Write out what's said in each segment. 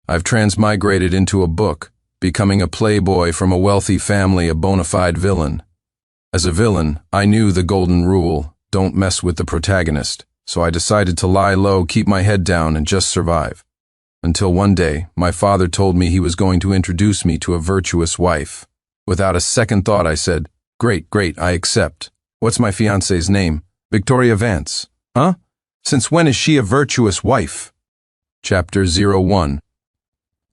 I've transmigrated into a book, becoming a playboy from a wealthy family, a bona fide villain. As a villain, I knew the golden rule, don't mess with the protagonist, so I decided to lie low, keep my head down, and just survive. Until one day, my father told me he was going to introduce me to a virtuous wife. Without a second thought, I said, Great, I accept. What's my fiancée's name? Victoria Vance. Huh? Since when is she a virtuous wife? Chapter 01.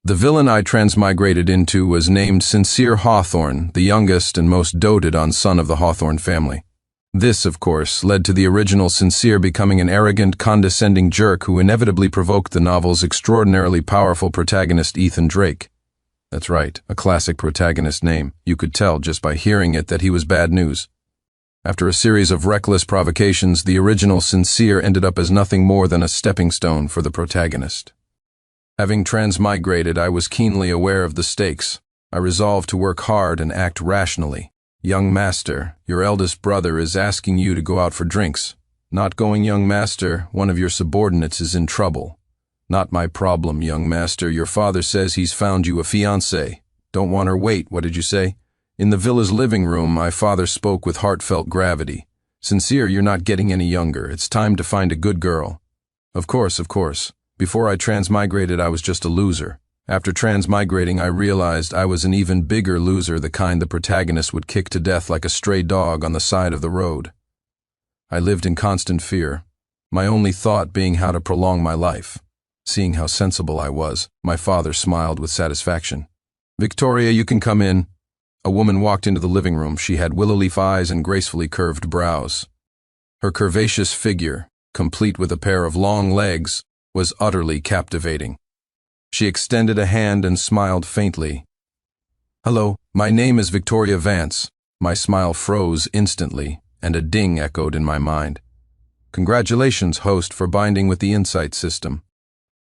The villain I transmigrated into was named Sincere Hawthorne, the youngest and most doted-on son of the Hawthorne family. This, of course, led to the original Sincere becoming an arrogant, condescending jerk who inevitably provoked the novel's extraordinarily powerful protagonist Ethan Drake. That's right, a classic protagonist name. You could tell just by hearing it that he was bad news. After a series of reckless provocations, the original Sincere ended up as nothing more than a stepping stone for the protagonist. Having transmigrated, I was keenly aware of the stakes. I resolved to work hard and act rationally. Young master, your eldest brother is asking you to go out for drinks. Not going, young master, one of your subordinates is in trouble. Not my problem, young master, your father says he's found you a fiancée. Don't want her, wait, what did you say? In the villa's living room, my father spoke with heartfelt gravity. Sincere, you're not getting any younger. It's time to find a good girl. Of course. Before I transmigrated, I was just a loser. After transmigrating, I realized I was an even bigger loser, the kind the protagonist would kick to death like a stray dog on the side of the road. I lived in constant fear, my only thought being how to prolong my life. Seeing how sensible I was, my father smiled with satisfaction. Victoria, you can come in. A woman walked into the living room. She had willow leaf eyes and gracefully curved brows. Her curvaceous figure, complete with a pair of long legs, was utterly captivating. She extended a hand and smiled faintly. Hello, my name is Victoria Vance. My smile froze instantly, and a ding echoed in my mind. Congratulations, host, for binding with the insight system.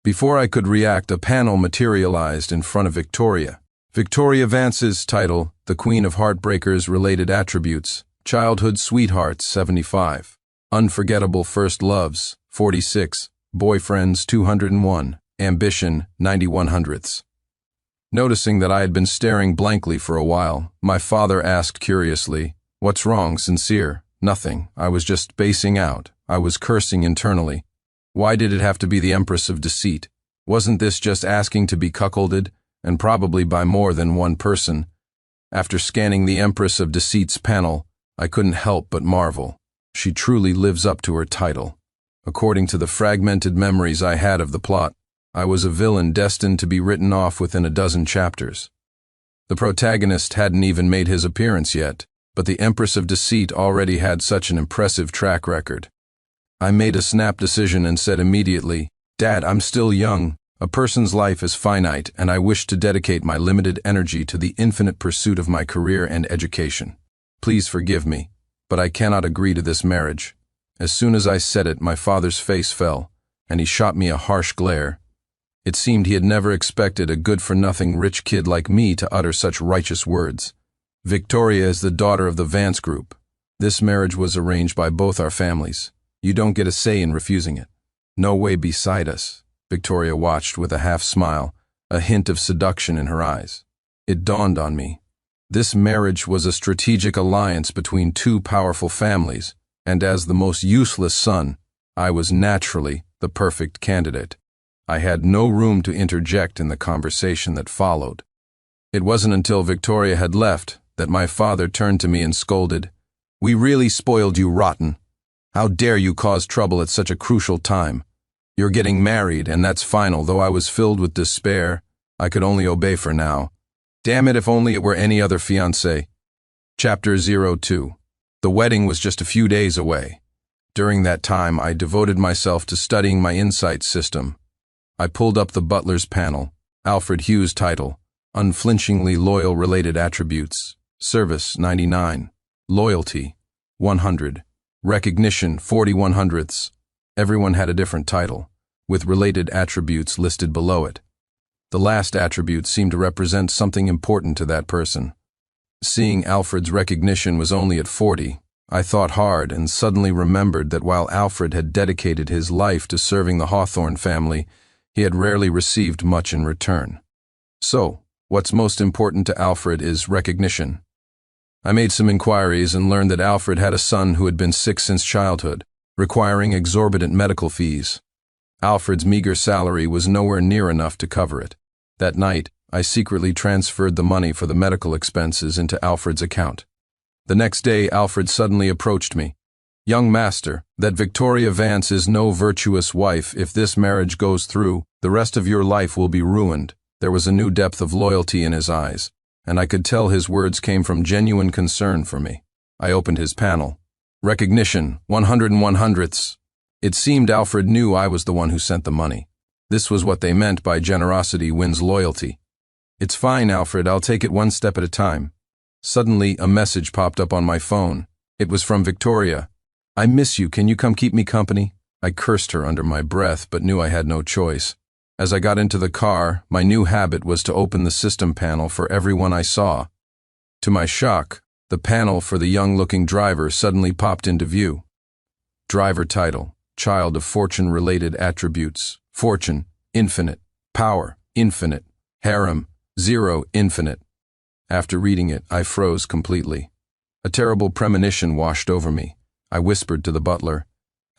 Before I could react, a panel materialized in front of Victoria. Victoria Vance's title, The Queen of Heartbreakers, related attributes, childhood sweethearts, 75, unforgettable first loves, 46, boyfriends, 201, ambition, 91/100ths. Noticing that I had been staring blankly for a while, my father asked curiously, What's wrong, Sincere? Nothing, I was just spacing out. I was cursing internally. Why did it have to be the Empress of Deceit? Wasn't this just asking to be cuckolded, and probably by more than one person? After scanning the Empress of Deceit's panel, I couldn't help but marvel. She truly lives up to her title. According to the fragmented memories I had of the plot, I was a villain destined to be written off within a dozen chapters. The protagonist hadn't even made his appearance yet, but the Empress of Deceit already had such an impressive track record. I made a snap decision and said immediately, Dad, I'm still young. A person's life is finite, and I wish to dedicate my limited energy to the infinite pursuit of my career and education. Please forgive me, but I cannot agree to this marriage. As soon as I said it, my father's face fell, and he shot me a harsh glare. It seemed he had never expected a good-for-nothing rich kid like me to utter such righteous words. Victoria is the daughter of the Vance Group. This marriage was arranged by both our families. You don't get a say in refusing it. No way beside us. Victoria watched with a half-smile, a hint of seduction in her eyes. It dawned on me. This marriage was a strategic alliance between two powerful families, and as the most useless son, I was naturally the perfect candidate. I had no room to interject in the conversation that followed. It wasn't until Victoria had left that my father turned to me and scolded, We really spoiled you rotten. How dare you cause trouble at such a crucial time? You're getting married, and that's final. Though I was filled with despair, I could only obey for now. Damn it, if only it were any other fiancé. Chapter 02. The wedding was just a few days away. During that time, I devoted myself to studying my insight system. I pulled up the butler's panel, Alfred Hughes' title, unflinchingly loyal related attributes, service, 99, loyalty, 100, recognition, 41/100ths. Everyone had a different title, with related attributes listed below it. The last attribute seemed to represent something important to that person. Seeing Alfred's recognition was only at 40, I thought hard and suddenly remembered that while Alfred had dedicated his life to serving the Hawthorne family, He had rarely received much in return. So, what's most important to Alfred is recognition. I made some inquiries and learned that Alfred had a son who had been sick since childhood, requiring exorbitant medical fees. Alfred's meager salary was nowhere near enough to cover it. That night, I secretly transferred the money for the medical expenses into Alfred's account. The next day, Alfred suddenly approached me. "Young master, that Victoria Vance is no virtuous wife. If this marriage goes through, the rest of your life will be ruined." There was a new depth of loyalty in his eyes, and I could tell his words came from genuine concern for me. I opened his panel. Recognition, 101/100ths. It seemed Alfred knew I was the one who sent the money. This was what they meant by generosity wins loyalty. "It's fine, Alfred, I'll take it one step at a time." Suddenly, a message popped up on my phone. It was from Victoria. "I miss you, can you come keep me company?" I cursed her under my breath, but knew I had no choice. As I got into the car, my new habit was to open the system panel for everyone I saw. To my shock, the panel for the young-looking driver suddenly popped into view. Driver title, child of fortune-related attributes, fortune, infinite, power, infinite, harem, 0, infinite. After reading it, I froze completely. A terrible premonition washed over me. I whispered to the butler,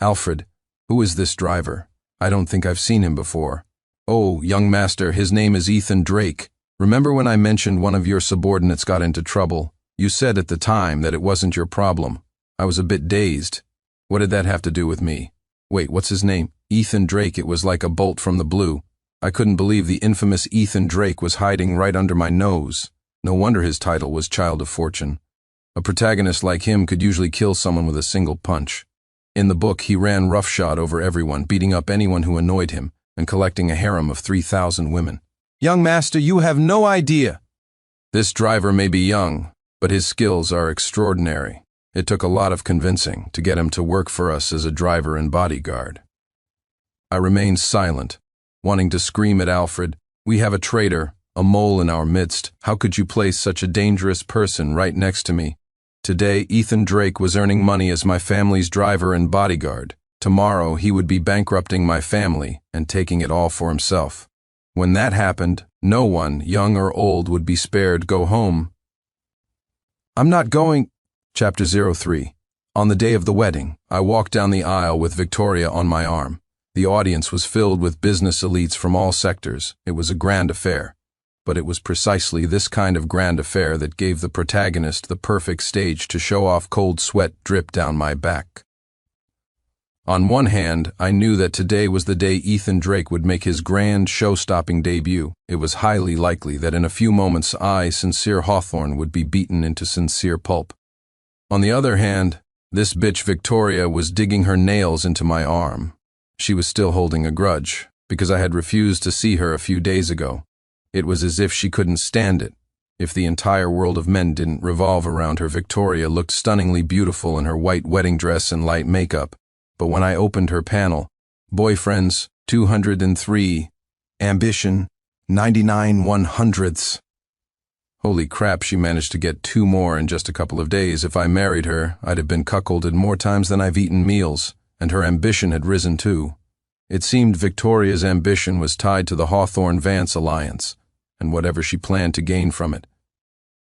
"Alfred, who is this driver? I don't think I've seen him before." "Oh, young master, his name is Ethan Drake. Remember when I mentioned one of your subordinates got into trouble? You said at the time that it wasn't your problem." I was a bit dazed. What did that have to do with me? Wait, what's his name? Ethan Drake. It was like a bolt from the blue. I couldn't believe the infamous Ethan Drake was hiding right under my nose. No wonder his title was Child of Fortune. A protagonist like him could usually kill someone with a single punch. In the book, he ran roughshod over everyone, beating up anyone who annoyed him, and collecting a harem of 3,000 women. "Young master, you have no idea." This driver may be young, but his skills are extraordinary. It took a lot of convincing to get him to work for us as a driver and bodyguard. I remained silent, wanting to scream at Alfred, "We have a traitor, a mole in our midst. How could you place such a dangerous person right next to me?" Today, Ethan Drake was earning money as my family's driver and bodyguard. Tomorrow, he would be bankrupting my family and taking it all for himself. When that happened, no one, young or old, would be spared. Go home. "I'm not going." Chapter 03. On the day of the wedding, I walked down the aisle with Victoria on my arm. The audience was filled with business elites from all sectors. It was a grand affair. But it was precisely this kind of grand affair that gave the protagonist the perfect stage to show off. Cold sweat dripped down my back. On one hand, I knew that today was the day Ethan Drake would make his grand, show-stopping debut. It was highly likely that in a few moments I, Sincere Hawthorne, would be beaten into sincere pulp. On the other hand, this bitch Victoria was digging her nails into my arm. She was still holding a grudge, because I had refused to see her a few days ago. It was as if she couldn't stand it. If the entire world of men didn't revolve around her, Victoria looked stunningly beautiful in her white wedding dress and light makeup. But when I opened her panel, boyfriends, 203, ambition, 99/100ths. Holy crap, she managed to get 2 more in just a couple of days. If I married her, I'd have been cuckolded more times than I've eaten meals, and her ambition had risen too. It seemed Victoria's ambition was tied to the Hawthorne-Vance alliance, and whatever she planned to gain from it.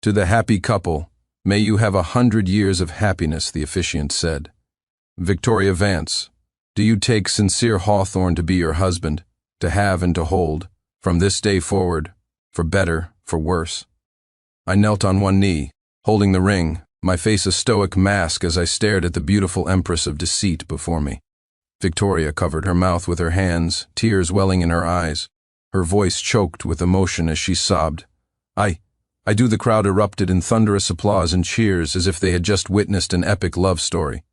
"To the happy couple, may you have 100 years of happiness," the officiant said. "Victoria Vance, do you take Sincere Hawthorne to be your husband, to have and to hold, from this day forward, for better, for worse?" I knelt on one knee, holding the ring, my face a stoic mask as I stared at the beautiful Empress of Deceit before me. Victoria covered her mouth with her hands, tears welling in her eyes. Her voice choked with emotion as she sobbed. I do." The crowd erupted in thunderous applause and cheers as if they had just witnessed an epic love story.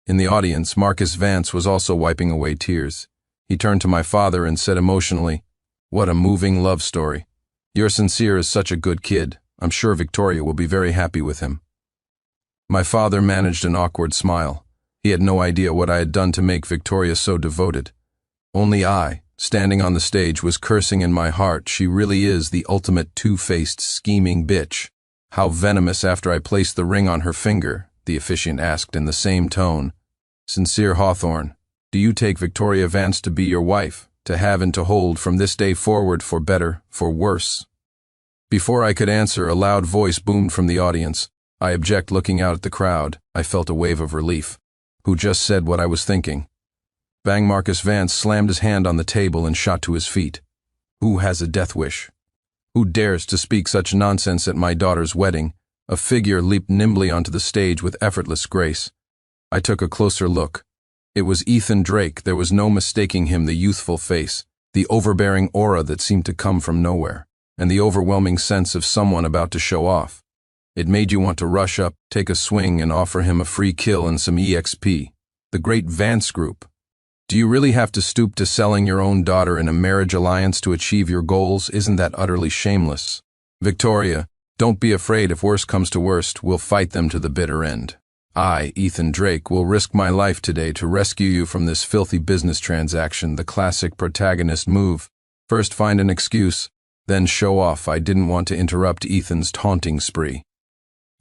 In the audience, Marcus Vance was also wiping away tears. He turned to my father and said emotionally, "What a moving love story. Your Sincere is such a good kid. I'm sure Victoria will be very happy with him." My father managed an awkward smile. He had no idea what I had done to make Victoria so devoted. Only I, standing on the stage, was cursing in my heart. She really is the ultimate two-faced, scheming bitch. "How venomous after I placed the ring on her finger?" the officiant asked in the same tone. "Sincere Hawthorne, do you take Victoria Vance to be your wife?" to have and to hold from this day forward, for better, for worse. Before I could answer, a loud voice boomed from the audience. I object. Looking out at the crowd, I felt a wave of relief. Who just said what I was thinking? Bang! Marcus Vance slammed his hand on the table and shot to his feet. Who has a death wish? Who dares to speak such nonsense at my daughter's wedding? A figure leaped nimbly onto the stage with effortless grace. I took a closer look. It was Ethan Drake. There was no mistaking him, the youthful face, the overbearing aura that seemed to come from nowhere, and the overwhelming sense of someone about to show off. It made you want to rush up, take a swing, and offer him a free kill and some EXP. The great Vance Group. Do you really have to stoop to selling your own daughter in a marriage alliance to achieve your goals? Isn't that utterly shameless? Victoria, don't be afraid. If worst comes to worst, we'll fight them to the bitter end. I, Ethan Drake, will risk my life today to rescue you from this filthy business transaction, the classic protagonist move. First find an excuse, then show off. I didn't want to interrupt Ethan's taunting spree.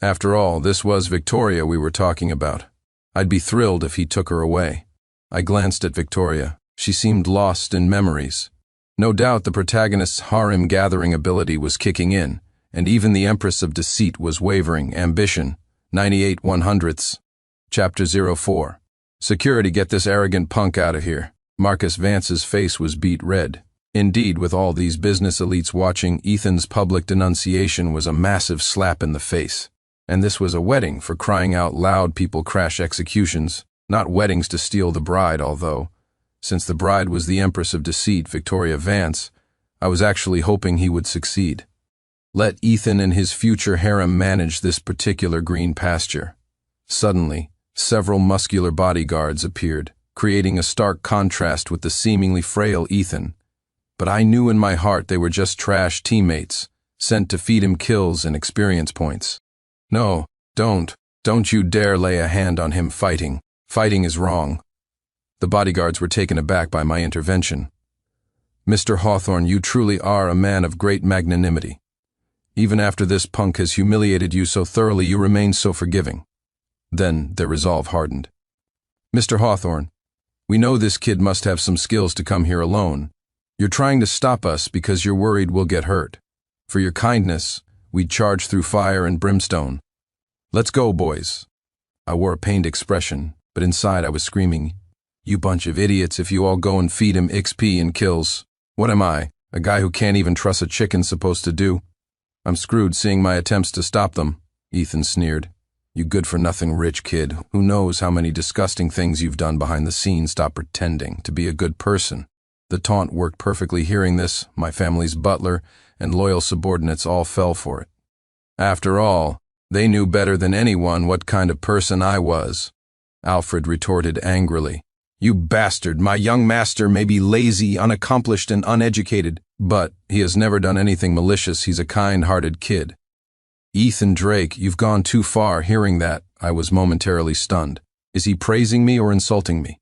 After all, this was Victoria we were talking about. I'd be thrilled if he took her away. I glanced at Victoria. She seemed lost in memories. No doubt the protagonist's harem-gathering ability was kicking in, and even the Empress of Deceit was wavering. Ambition, 98 100ths. Chapter 04. Security, get this arrogant punk out of here. Marcus Vance's face was beet red. Indeed, with all these business elites watching, Ethan's public denunciation was a massive slap in the face. And this was a wedding, for crying out loud. People crash executions, not weddings to steal the bride, although, since the bride was the Empress of Deceit, Victoria Vance, I was actually hoping he would succeed. Let Ethan and his future harem manage this particular green pasture. Suddenly, several muscular bodyguards appeared, creating a stark contrast with the seemingly frail Ethan. But I knew in my heart they were just trash teammates, sent to feed him kills and experience points. No, don't you dare lay a hand on him. Fighting is wrong. The bodyguards were taken aback by my intervention. Mr. Hawthorne, you truly are a man of great magnanimity. Even after this punk has humiliated you so thoroughly, you remain so forgiving. Then their resolve hardened. Mr. Hawthorne, we know this kid must have some skills to come here alone. You're trying to stop us because you're worried we'll get hurt. For your kindness, we'd charge through fire and brimstone. Let's go, boys. I wore a pained expression, but inside I was screaming, you bunch of idiots, if you all go and feed him XP and kills. What am I, a guy who can't even trust a chicken, supposed to do? I'm screwed seeing my attempts to stop them, Ethan sneered. You good-for-nothing rich kid, who knows how many disgusting things you've done behind the scenes. Stop pretending to be a good person. The taunt worked perfectly. Hearing this, my family's butler and loyal subordinates all fell for it. After all, they knew better than anyone what kind of person I was. Alfred retorted angrily. You bastard, my young master may be lazy, unaccomplished, and uneducated, but he has never done anything malicious. He's a kind-hearted kid. Ethan Drake, you've gone too far. Hearing that, I was momentarily stunned. Is he praising me or insulting me?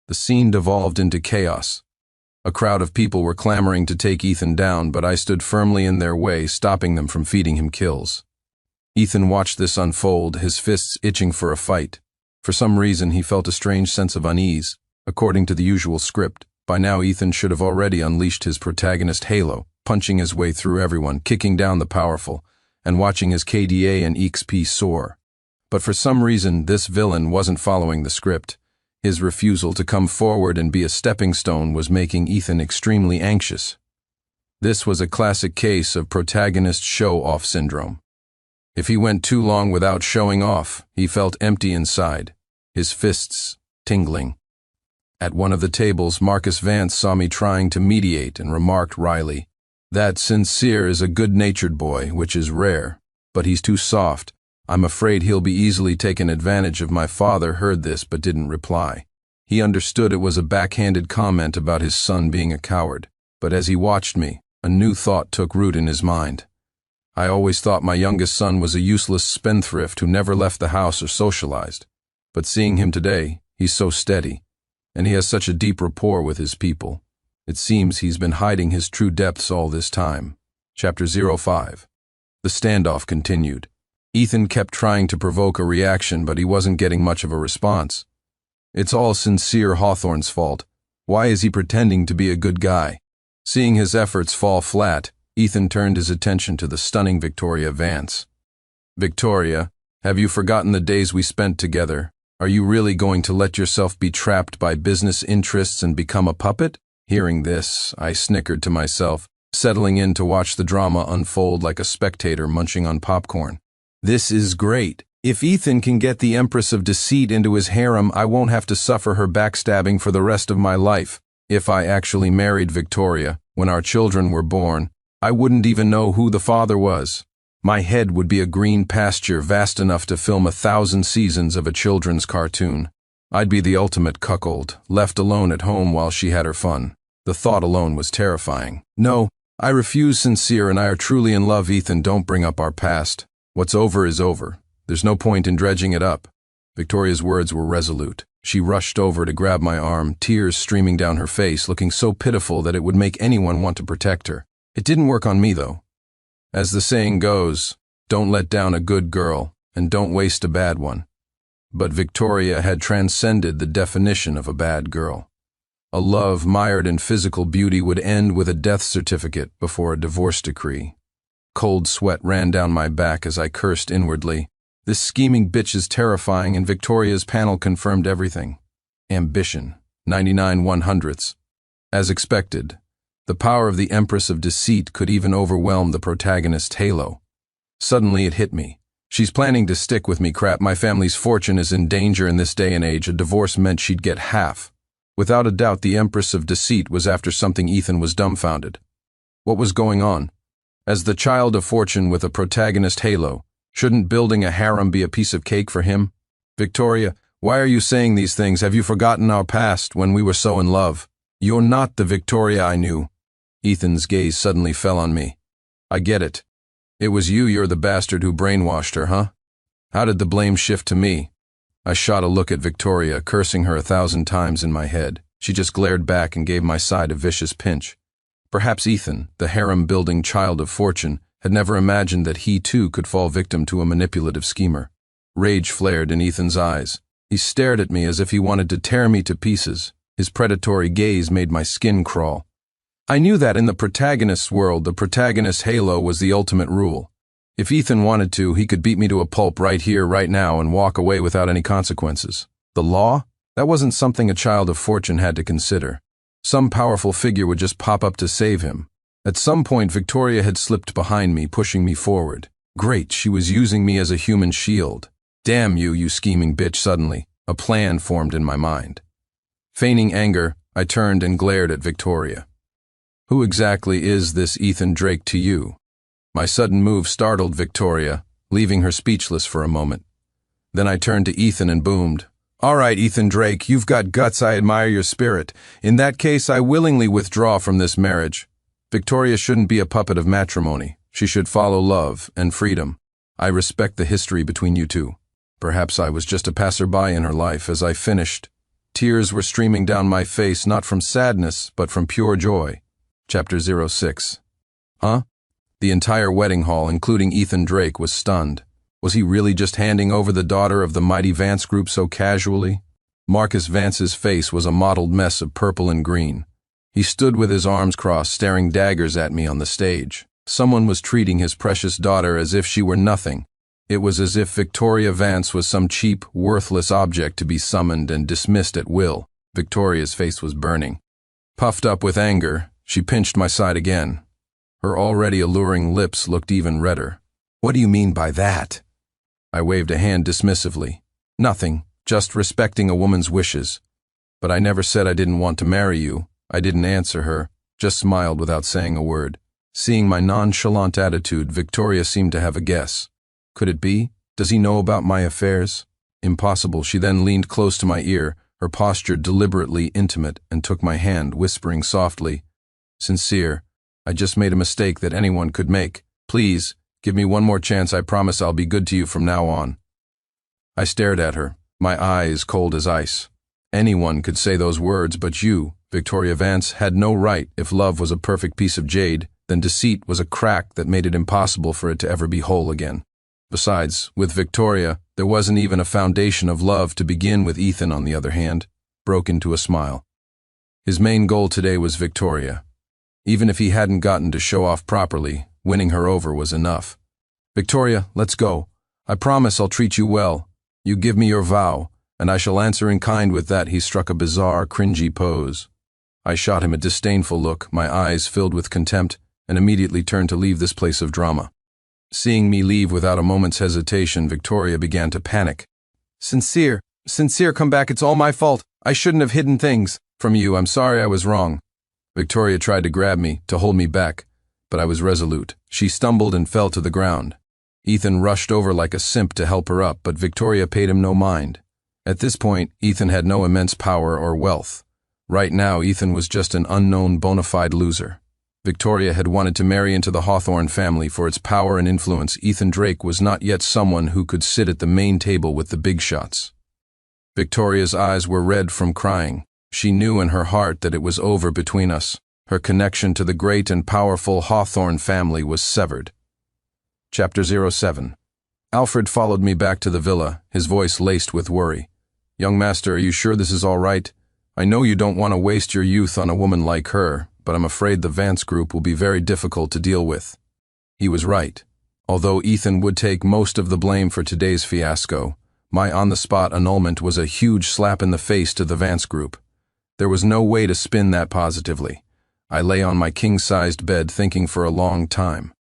The scene devolved into chaos. A crowd of people were clamoring to take Ethan down, but I stood firmly in their way, stopping them from feeding him kills. Ethan watched this unfold, his fists itching for a fight. For some reason, he felt a strange sense of unease. According to the usual script, by now Ethan should have already unleashed his protagonist halo, punching his way through everyone, kicking down the powerful, and watching his KDA and EXP soar. But for some reason, this villain wasn't following the script. His refusal to come forward and be a stepping stone was making Ethan extremely anxious. This was a classic case of protagonist show-off syndrome. If he went too long without showing off, he felt empty inside, his fists tingling. At one of the tables, Marcus Vance saw me trying to mediate and remarked wryly, "That Sincere is a good-natured boy, which is rare, but he's too soft. I'm afraid he'll be easily taken advantage of." My father heard this but didn't reply. He understood it was a backhanded comment about his son being a coward, but as he watched me, a new thought took root in his mind. I always thought my youngest son was a useless spendthrift who never left the house or socialized. But seeing him today, he's so steady, and he has such a deep rapport with his people. It seems he's been hiding his true depths all this time. Chapter 05. The standoff continued. Ethan kept trying to provoke a reaction, but he wasn't getting much of a response. "It's all Sincere Hawthorne's fault. Why is he pretending to be a good guy? Seeing his efforts fall flat, Ethan turned his attention to the stunning Victoria Vance. Victoria, have you forgotten the days we spent together? Are you really going to let yourself be trapped by business interests and become a puppet? Hearing this, I snickered to myself, settling in to watch the drama unfold like a spectator munching on popcorn. This is great. If Ethan can get the Empress of Deceit into his harem, I won't have to suffer her backstabbing for the rest of my life. If I actually married Victoria, when our children were born, I wouldn't even know who the father was. My head would be a green pasture vast enough to film 1,000 seasons of a children's cartoon. I'd be the ultimate cuckold, left alone at home while she had her fun. The thought alone was terrifying. No, I refuse. Sincere and I are truly in love. Ethan, don't bring up our past. What's over is over. There's no point in dredging it up. Victoria's words were resolute. She rushed over to grab my arm, tears streaming down her face, looking so pitiful that it would make anyone want to protect her. It didn't work on me, though. As the saying goes, don't let down a good girl, and don't waste a bad one. But Victoria had transcended the definition of a bad girl. A love mired in physical beauty would end with a death certificate before a divorce decree. Cold sweat ran down my back as I cursed inwardly. This scheming bitch is terrifying, and Victoria's panel confirmed everything. Ambition, 99/100ths. As expected, the power of the Empress of Deceit could even overwhelm the protagonist's halo. Suddenly it hit me. She's planning to stick with me. Crap, my family's fortune is in danger in this day and age. A divorce meant she'd get half. Without a doubt, the Empress of Deceit was after something. Ethan was dumbfounded. What was going on? As the child of fortune with a protagonist halo, shouldn't building a harem be a piece of cake for him? Victoria, why are you saying these things? Have you forgotten our past when we were so in love? You're not the Victoria I knew. Ethan's gaze suddenly fell on me. I get it. It was you're the bastard who brainwashed her, huh? How did the blame shift to me? I shot a look at Victoria, cursing her 1,000 times in my head. She just glared back and gave my side a vicious pinch. Perhaps Ethan, the harem-building child of fortune, had never imagined that he too could fall victim to a manipulative schemer. Rage flared in Ethan's eyes. He stared at me as if he wanted to tear me to pieces. His predatory gaze made my skin crawl. I knew that in the protagonist's world, the protagonist's halo was the ultimate rule. If Ethan wanted to, he could beat me to a pulp right here, right now, and walk away without any consequences. The law? That wasn't something a child of fortune had to consider. Some powerful figure would just pop up to save him. At some point, Victoria had slipped behind me, pushing me forward. Great, she was using me as a human shield. Damn you, you scheming bitch. Suddenly, a plan formed in my mind. Feigning anger, I turned and glared at Victoria. Who exactly is this Ethan Drake to you? My sudden move startled Victoria, leaving her speechless for a moment. Then I turned to Ethan and boomed, "All right, Ethan Drake, you've got guts. I admire your spirit. In that case, I willingly withdraw from this marriage. Victoria shouldn't be a puppet of matrimony. She should follow love and freedom. I respect the history between you two. Perhaps I was just a passerby in her life." As I finished, tears were streaming down my face, not from sadness, but from pure joy. Chapter 06. Huh? The entire wedding hall, including Ethan Drake, was stunned. Was he really just handing over the daughter of the mighty Vance group so casually? Marcus Vance's face was a mottled mess of purple and green. He stood with his arms crossed, staring daggers at me on the stage. Someone was treating his precious daughter as if she were nothing. It was as if Victoria Vance was some cheap, worthless object to be summoned and dismissed at will. Victoria's face was burning. Puffed up with anger, she pinched my side again. Her already alluring lips looked even redder. "What do you mean by that?" I waved a hand dismissively. "Nothing, just respecting a woman's wishes. But I never said I didn't want to marry you." I didn't answer her, just smiled without saying a word. Seeing my nonchalant attitude, Victoria seemed to have a guess. Could it be? Does he know about my affairs? Impossible. She then leaned close to my ear, her posture deliberately intimate, and took my hand, whispering softly, "Sincere, I just made a mistake that anyone could make. Please, give me one more chance. I promise I'll be good to you from now on." I stared at her, my eyes cold as ice. Anyone could say those words, but you, Victoria Vance, had no right. If love was a perfect piece of jade, then deceit was a crack that made it impossible for it to ever be whole again. Besides, with Victoria, there wasn't even a foundation of love to begin with. Ethan, on the other hand, broke into a smile. His main goal today was Victoria. Even if he hadn't gotten to show off properly, winning her over was enough. "Victoria, let's go. I promise I'll treat you well. You give me your vow, and I shall answer in kind with that." He struck a bizarre, cringy pose. I shot him a disdainful look, my eyes filled with contempt, and immediately turned to leave this place of drama. Seeing me leave without a moment's hesitation, Victoria began to panic. Sincere, come back. It's all my fault. I shouldn't have hidden things from you. I'm sorry, I was wrong." Victoria tried to grab me, to hold me back, but I was resolute. She stumbled and fell to the ground. Ethan rushed over like a simp to help her up, but Victoria paid him no mind. At this point, Ethan had no immense power or wealth. Right now, Ethan was just an unknown bona fide loser. Victoria had wanted to marry into the Hawthorne family for its power and influence. Ethan Drake was not yet someone who could sit at the main table with the big shots. Victoria's eyes were red from crying. She knew in her heart that it was over between us. Her connection to the great and powerful Hawthorne family was severed. Chapter 07. Alfred followed me back to the villa, his voice laced with worry. "Young master, are you sure this is all right? I know you don't want to waste your youth on a woman like her, but I'm afraid the Vance group will be very difficult to deal with." He was right. Although Ethan would take most of the blame for today's fiasco, my on-the-spot annulment was a huge slap in the face to the Vance group. There was no way to spin that positively. I lay on my king-sized bed thinking for a long time.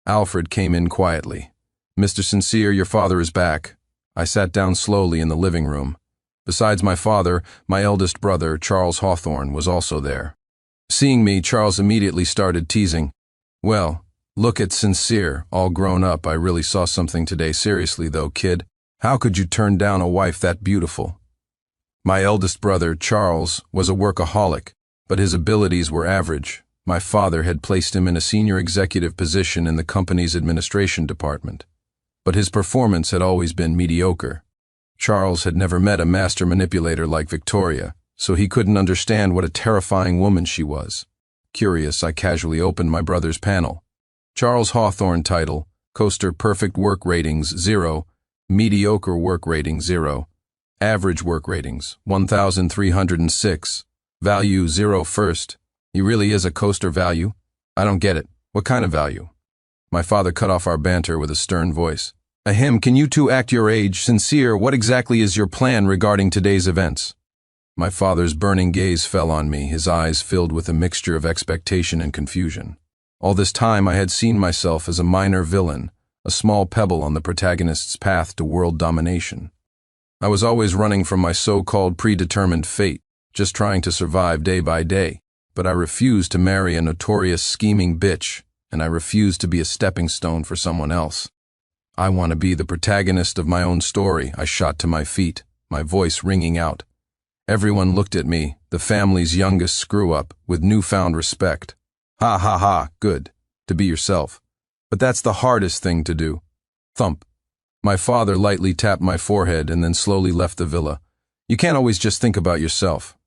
Alfred came in quietly. "Mr. Sincere, your father is back." I sat down slowly in the living room. Besides my father, my eldest brother, Charles Hawthorne, was also there. Seeing me, Charles immediately started teasing. "Well, look at Sincere, all grown up. I really saw something today. Seriously though, kid. How could you turn down a wife that beautiful?" My eldest brother, Charles, was a workaholic, but his abilities were average. My father had placed him in a senior executive position in the company's administration department, but his performance had always been mediocre. Charles had never met a master manipulator like Victoria, so he couldn't understand what a terrifying woman she was. Curious, I casually opened my brother's panel. Charles Hawthorne title, Coaster perfect work ratings 0, mediocre work rating 0, average work ratings 1,306, value 0 first. He really is a coaster value? I don't get it. What kind of value? My father cut off our banter with a stern voice. "Ahem, can you two act your age? Sincere, what exactly is your plan regarding today's events?" My father's burning gaze fell on me, his eyes filled with a mixture of expectation and confusion. All this time I had seen myself as a minor villain, a small pebble on the protagonist's path to world domination. I was always running from my so-called predetermined fate, just trying to survive day by day. But I refused to marry a notorious scheming bitch, and I refused to be a stepping stone for someone else. I want to be the protagonist of my own story. I shot to my feet, my voice ringing out. Everyone looked at me, the family's youngest screw-up, with newfound respect. "Ha ha ha, good, to be yourself. But that's the hardest thing to do." Thump. My father lightly tapped my forehead and then slowly left the villa. "You can't always just think about yourself.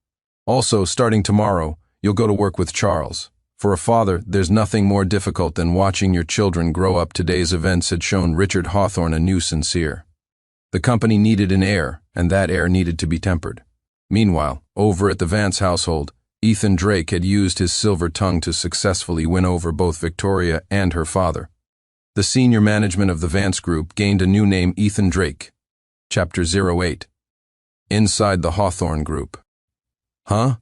Also, starting tomorrow, you'll go to work with Charles. For a father, there's nothing more difficult than watching your children grow up. Today's events had shown Richard Hawthorne a new Sincere. The company needed an heir, and that heir needed to be tempered. Meanwhile, over at the Vance household, Ethan Drake had used his silver tongue to successfully win over both Victoria and her father. The senior management of the Vance group gained a new name, Ethan Drake. Chapter 08. Inside the Hawthorne group. "Huh?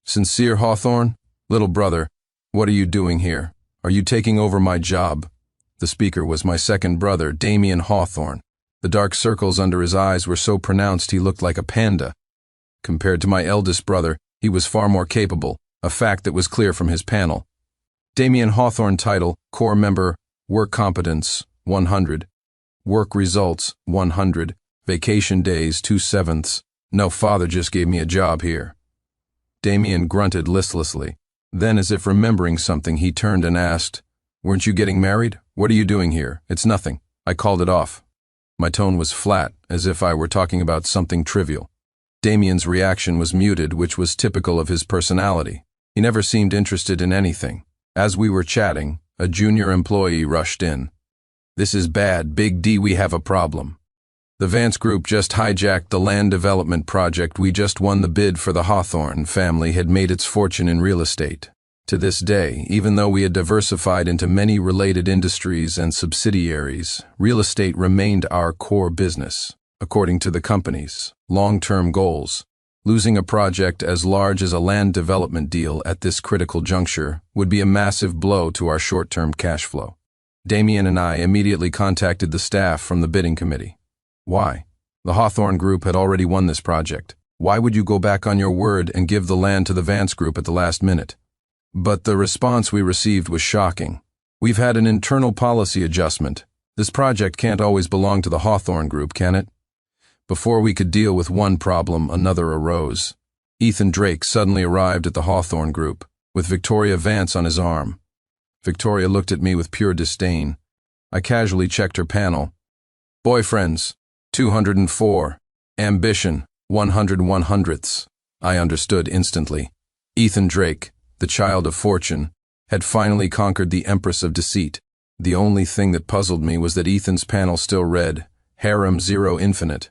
Sincere Hawthorne? Little brother, what are you doing here? Are you taking over my job?" The speaker was my second brother, Damien Hawthorne. The dark circles under his eyes were so pronounced he looked like a panda. Compared to my eldest brother, he was far more capable, a fact that was clear from his panel. Damien Hawthorne title, core member, work competence, 100. Work results, 100. Vacation days, 2/7. No, father just gave me a job here. Damien grunted listlessly. Then, as if remembering something, he turned and asked, "Weren't you getting married? What are you doing here?" "It's nothing." I called it off. My tone was flat, as if I were talking about something trivial. Damien's reaction was muted, which was typical of his personality. He never seemed interested in anything. As we were chatting, a junior employee rushed in. "This is bad. Big D, we have a problem." The Vance Group just hijacked the land development project we just won the bid for. The Hawthorne family had made its fortune in real estate. To this day, even though we had diversified into many related industries and subsidiaries, real estate remained our core business. According to the company's long-term goals, losing a project as large as a land development deal at this critical juncture would be a massive blow to our short-term cash flow. Damien and I immediately contacted the staff from the bidding committee. Why? The Hawthorne Group had already won this project. Why would you go back on your word and give the land to the Vance Group at the last minute? But the response we received was shocking. We've had an internal policy adjustment. This project can't always belong to the Hawthorne Group, can it? Before we could deal with one problem, another arose. Ethan Drake suddenly arrived at the Hawthorne Group, with Victoria Vance on his arm. Victoria looked at me with pure disdain. I casually checked her panel. Boyfriends, 204. Ambition, 100/100ths. I understood instantly. Ethan Drake, the child of fortune, had finally conquered the Empress of Deceit. The only thing that puzzled me was that Ethan's panel still read, Harem 0 Infinite.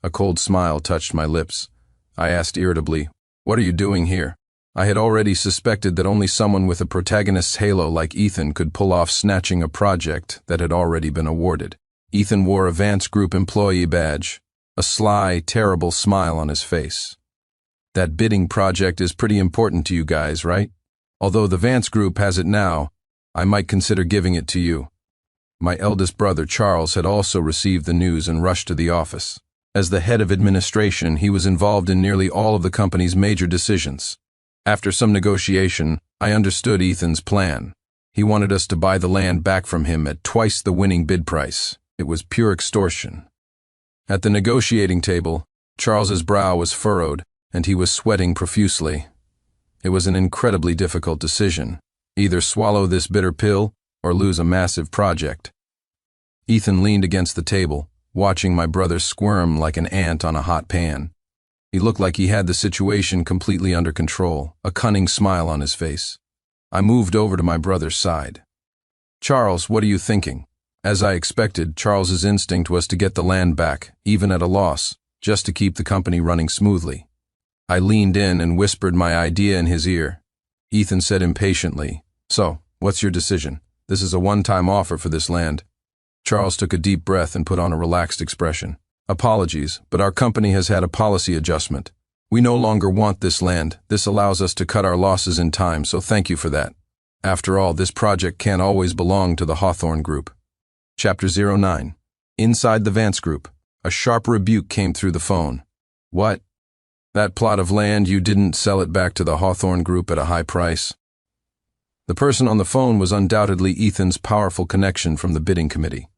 A cold smile touched my lips. I asked irritably, "What are you doing here?" I had already suspected that only someone with a protagonist's halo like Ethan could pull off snatching a project that had already been awarded. Ethan wore a Vance Group employee badge, a sly, terrible smile on his face. That bidding project is pretty important to you guys, right? Although the Vance Group has it now, I might consider giving it to you. My eldest brother, Charles, had also received the news and rushed to the office. As the head of administration, he was involved in nearly all of the company's major decisions. After some negotiation, I understood Ethan's plan. He wanted us to buy the land back from him at twice the winning bid price. It was pure extortion. At the negotiating table, Charles's brow was furrowed, and he was sweating profusely. It was an incredibly difficult decision. Either swallow this bitter pill or lose a massive project. Ethan leaned against the table, watching my brother squirm like an ant on a hot pan. He looked like he had the situation completely under control, a cunning smile on his face. I moved over to my brother's side. "Charles, what are you thinking?" As I expected, Charles's instinct was to get the land back, even at a loss, just to keep the company running smoothly. I leaned in and whispered my idea in his ear. Ethan said impatiently, "So, what's your decision? This is a one-time offer for this land." Charles took a deep breath and put on a relaxed expression. "Apologies, but our company has had a policy adjustment. We no longer want this land. This allows us to cut our losses in time, so thank you for that. After all, this project can't always belong to the Hawthorne Group." Chapter 09. Inside the Vance Group, a sharp rebuke came through the phone. "What? That plot of land, you didn't sell it back to the Hawthorne Group at a high price?" The person on the phone was undoubtedly Ethan's powerful connection from the bidding committee.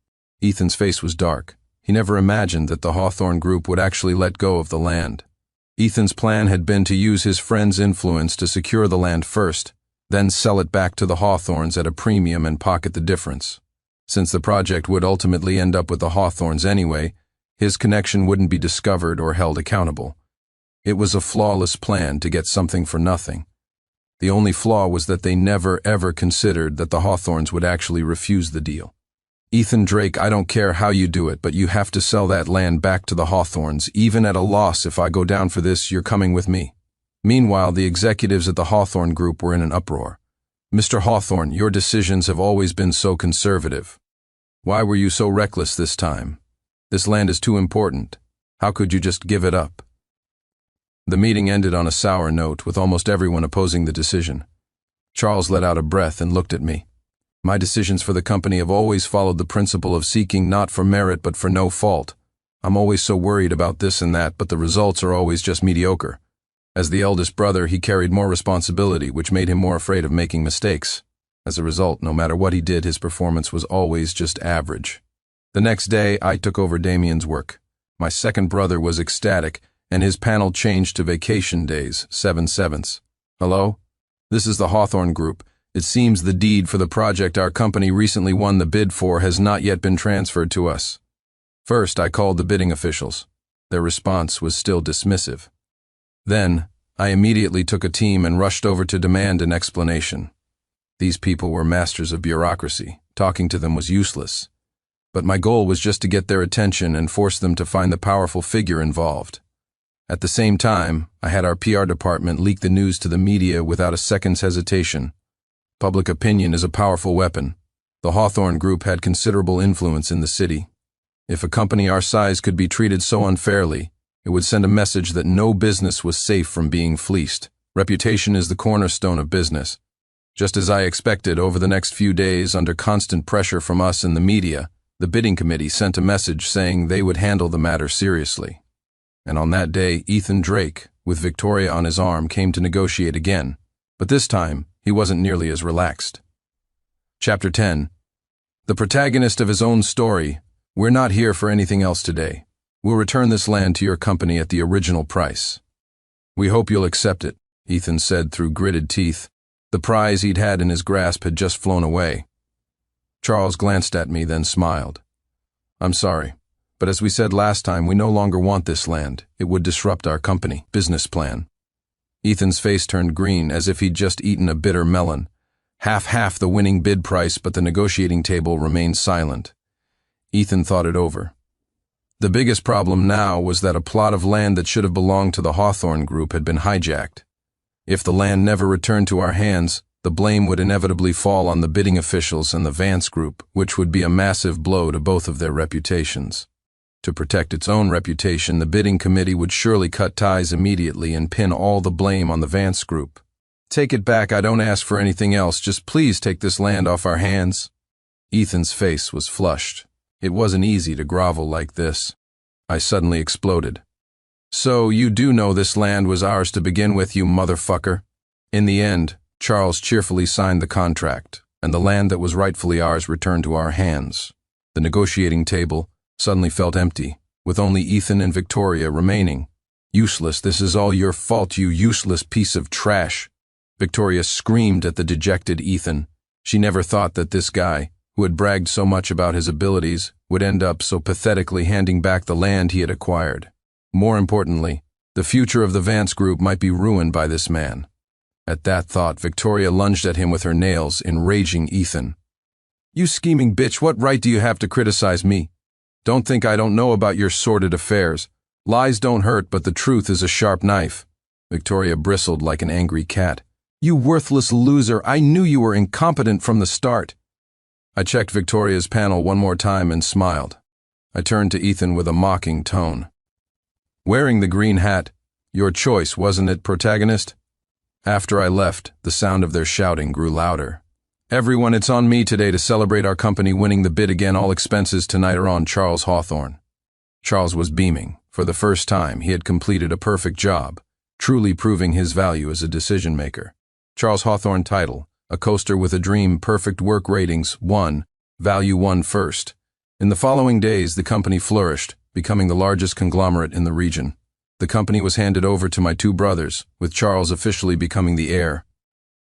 Ethan's face was dark. He never imagined that the Hawthorne Group would actually let go of the land. Ethan's plan had been to use his friend's influence to secure the land first, then sell it back to the Hawthornes at a premium and pocket the difference. Since the project would ultimately end up with the Hawthornes anyway, his connection wouldn't be discovered or held accountable. It was a flawless plan to get something for nothing. The only flaw was that they never ever considered that the Hawthornes would actually refuse the deal. "Ethan Drake, I don't care how you do it, but you have to sell that land back to the Hawthornes, even at a loss. If I go down for this, you're coming with me." Meanwhile, the executives at the Hawthorne Group were in an uproar. "Mr. Hawthorne, your decisions have always been so conservative. Why were you so reckless this time? This land is too important. How could you just give it up?" The meeting ended on a sour note, with almost everyone opposing the decision. Charles let out a breath and looked at me. "My decisions for the company have always followed the principle of seeking not for merit but for no fault. I'm always so worried about this and that, but the results are always just mediocre." As the eldest brother, he carried more responsibility, which made him more afraid of making mistakes. As a result, no matter what he did, his performance was always just average. The next day, I took over Damien's work. My second brother was ecstatic, and his panel changed to vacation days, 7/7. "Hello? This is the Hawthorne Group. It seems the deed for the project our company recently won the bid for has not yet been transferred to us." First, I called the bidding officials. Their response was still dismissive. Then, I immediately took a team and rushed over to demand an explanation. These people were masters of bureaucracy. Talking to them was useless. But my goal was just to get their attention and force them to find the powerful figure involved. At the same time, I had our PR department leak the news to the media without a second's hesitation. Public opinion is a powerful weapon. The Hawthorne Group had considerable influence in the city. If a company our size could be treated so unfairly, it would send a message that no business was safe from being fleeced. Reputation is the cornerstone of business. Just as I expected, over the next few days, under constant pressure from us and the media, the bidding committee sent a message saying they would handle the matter seriously. And on that day, Ethan Drake, with Victoria on his arm, came to negotiate again, but this time he wasn't nearly as relaxed. Chapter 10. The protagonist of his own story. We're not here for anything else today. We'll return this land to your company at the original price. We hope you'll accept it, Ethan said through gritted teeth. The prize he'd had in his grasp had just flown away. Charles glanced at me, then smiled. I'm sorry, but as we said last time, we no longer want this land. It would disrupt our company business plan. Ethan's face turned green, as if he'd just eaten a bitter melon. Half the winning bid price, but the negotiating table remained silent. Ethan thought it over. The biggest problem now was that a plot of land that should have belonged to the Hawthorne Group had been hijacked. If the land never returned to our hands, the blame would inevitably fall on the bidding officials and the Vance Group, which would be a massive blow to both of their reputations. To protect its own reputation, the bidding committee would surely cut ties immediately and pin all the blame on the Vance Group. Take it back, I don't ask for anything else, just please take this land off our hands. Ethan's face was flushed. It wasn't easy to grovel like this. I suddenly exploded. So you do know this land was ours to begin with, you motherfucker? In the end, Charles cheerfully signed the contract, and the land that was rightfully ours returned to our hands. The negotiating table suddenly felt empty, with only Ethan and Victoria remaining. Useless, this is all your fault, you useless piece of trash. Victoria screamed at the dejected Ethan. She never thought that this guy, who had bragged so much about his abilities, would end up so pathetically handing back the land he had acquired. More importantly, the future of the Vance Group might be ruined by this man. At that thought, Victoria lunged at him with her nails, enraging Ethan. You scheming bitch, what right do you have to criticize me? Don't think I don't know about your sordid affairs. Lies don't hurt, but the truth is a sharp knife. Victoria bristled like an angry cat. You worthless loser, I knew you were incompetent from the start. I checked Victoria's panel one more time and smiled. I turned to Ethan with a mocking tone. Wearing the green hat, your choice, wasn't it, protagonist? After I left, the sound of their shouting grew louder. Everyone, it's on me today to celebrate our company winning the bid again. All expenses tonight are on Charles Hawthorne. Charles was beaming. For the first time, he had completed a perfect job, truly proving his value as a decision-maker. Charles Hawthorne title, a coaster with a dream, perfect work ratings, 1, value 1 first. In the following days, the company flourished, becoming the largest conglomerate in the region. The company was handed over to my two brothers, with Charles officially becoming the heir.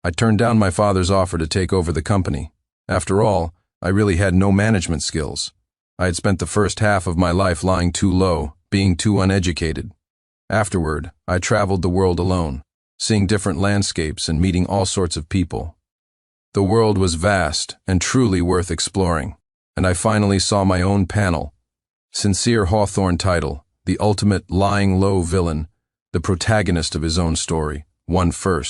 I turned down my father's offer to take over the company. After all, I really had no management skills. I had spent the first half of my life lying too low, being too uneducated. Afterward, I traveled the world alone, seeing different landscapes and meeting all sorts of people. The world was vast and truly worth exploring, and I finally saw my own panel. Sincere Hawthorne title, the ultimate lying low villain, the protagonist of his own story, 1 first.